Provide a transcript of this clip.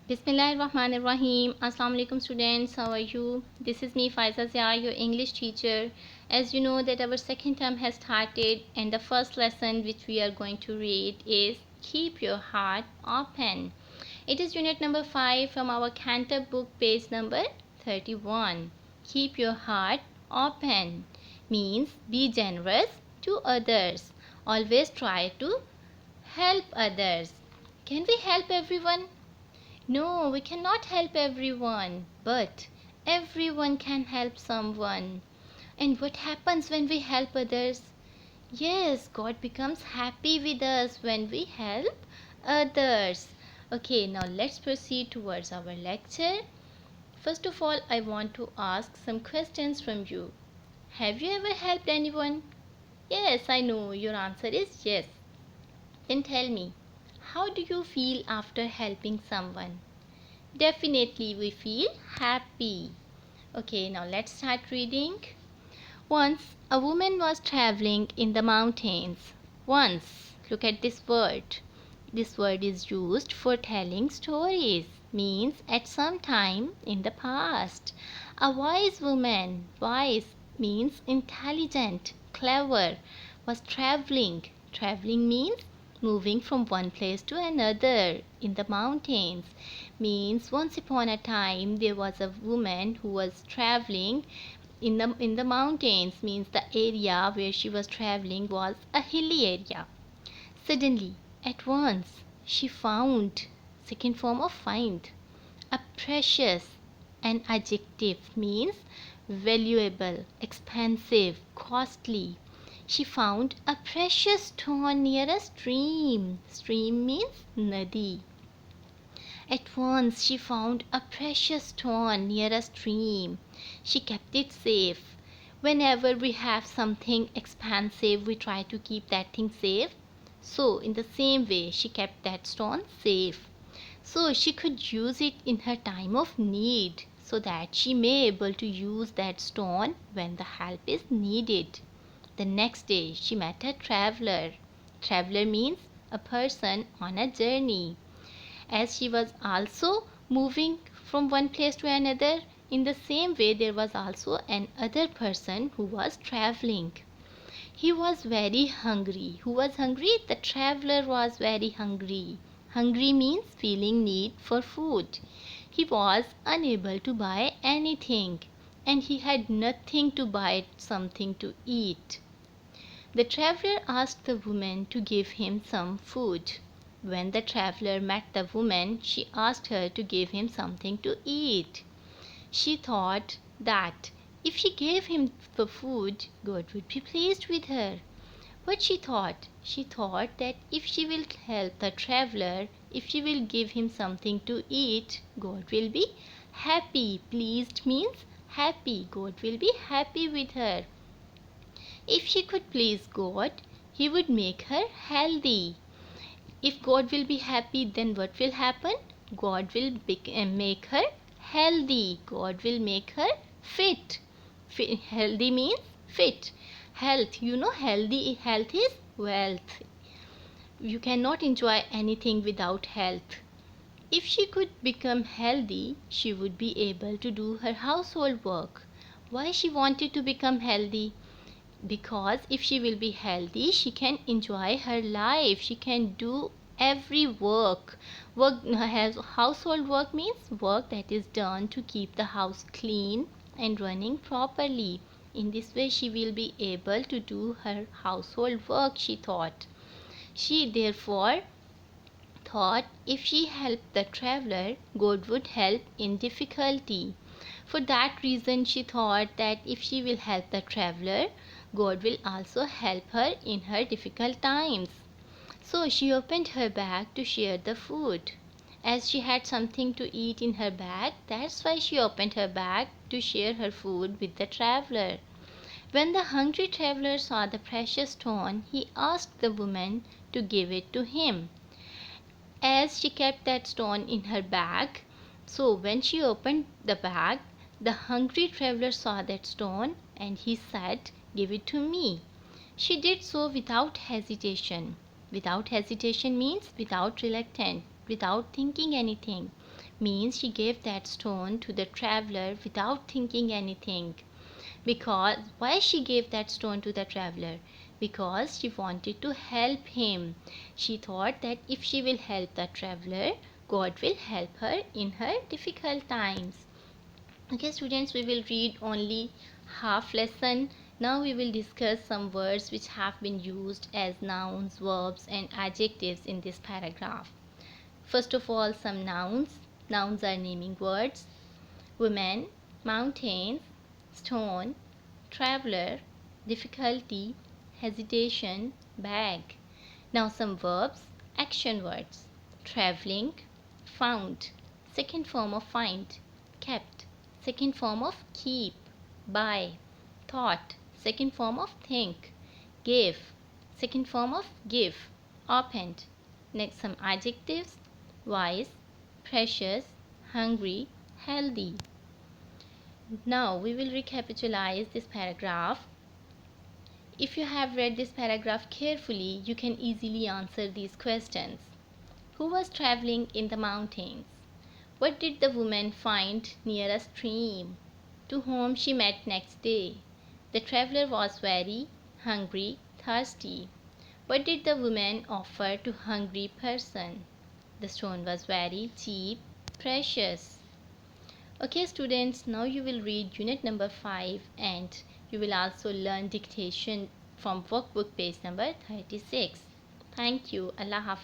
Bismillahirrahmanirrahim. Assalamu alaikum students. How are you? This is me Faiza Zia, your English teacher. As you know that our second term has started and the first lesson which we are going to read is Keep Your Heart Open. It is unit number 5 from our Canter book, page number 31. Keep your heart open means be generous to others. Always try to help others. Can we help everyone? No, we cannot help everyone, but everyone can help someone. And what happens when we help others? Yes, God becomes happy with us when we help others. Okay, now let's proceed towards our lecture. First of all, I want to ask some questions from you. Have you ever helped anyone? Yes, I know your answer is yes. Then tell me, how do you feel after helping someone? Definitely we feel happy. Okay, now let's start reading. Once a woman was traveling in the mountains. Once, look at this word. This word is used for telling stories, means at some time in the past. A wise woman, wise means intelligent, clever, was traveling. Traveling means moving from one place to another in the mountains. Means once upon a time there was a woman who was traveling in the mountains, means the area where she was traveling was a hilly area. Suddenly, at once, she found, second form of find, a precious. An adjective means valuable, expensive, costly. She found a precious stone near a stream. Stream means nadi. At once she found a precious stone near a stream. She kept it safe. Whenever we have something expensive, we try to keep that thing safe. So, in the same way, she kept that stone safe. So, she could use it in her time of need, so that she may able to use that stone when the help is needed. The next day, she met a traveler. Traveler means a person on a journey. As she was also moving from one place to another, in the same way there was also another person who was traveling. He was very hungry. Who was hungry? The traveler was very hungry. Hungry means feeling need for food. He was unable to buy anything, and he had nothing to buy something to eat. The traveler asked the woman to give him some food. When the traveler met the woman, she asked her to give him something to eat. She thought that if she gave him the food, God would be pleased with her. What she thought? She thought that if she will help the traveler, if she will give him something to eat, God will be happy. Pleased means happy. God will be happy with her. If she could please God, He would make her healthy. If God will be happy, then what will happen? God will make her healthy. God will make her fit. Healthy means fit. Health, health is wealth. You cannot enjoy anything without health. If she could become healthy, she would be able to do her household work. Why she wanted to become healthy? Because if she will be healthy, she can enjoy her life. She can do every work has household work means work that is done to keep the house clean and running properly. In this way she will be able to do her household work, she thought. She therefore thought if she helped the traveler, God would help in difficulty. For that reason, she thought that if she will help the traveler, God will also help her in her difficult times. So she opened her bag to share the food. As she had something to eat in her bag, that's why she opened her bag to share her food with the traveler. When the hungry traveler saw the precious stone, he asked the woman to give it to him. As she kept that stone in her bag, so when she opened the bag, the hungry traveler saw that stone and he said, "Give it to me." She did so without hesitation. Without hesitation means without reluctant, without thinking anything. means she gave that stone to the traveler without thinking anything. Because why she gave that stone to the traveler? Because she wanted to help him. She thought that if she will help the traveler, God will help her in her difficult times. Okay students, we will read only half lesson. Now we will discuss some words which have been used as nouns, verbs and adjectives in this paragraph. First of all, some nouns. Nouns are naming words. Women, mountains, stone, traveler, difficulty, hesitation, bag. Now some verbs, action words. Traveling, found, second form of find. Kept, second form of keep. Buy, thought, second form of think. Gave, second form of give. Opened. Next some adjectives, wise, precious, hungry, healthy. Now we will recapitalize this paragraph. If you have read this paragraph carefully, you can easily answer these questions. Who was traveling in the mountains? What did the woman find near a stream? To whom she met next day? The traveler was very hungry, thirsty. What did the woman offer to hungry person? The stone was very cheap, precious. Okay students, now you will read unit number 5 and you will also learn dictation from workbook page number 36. Thank you. Allah Hafiz.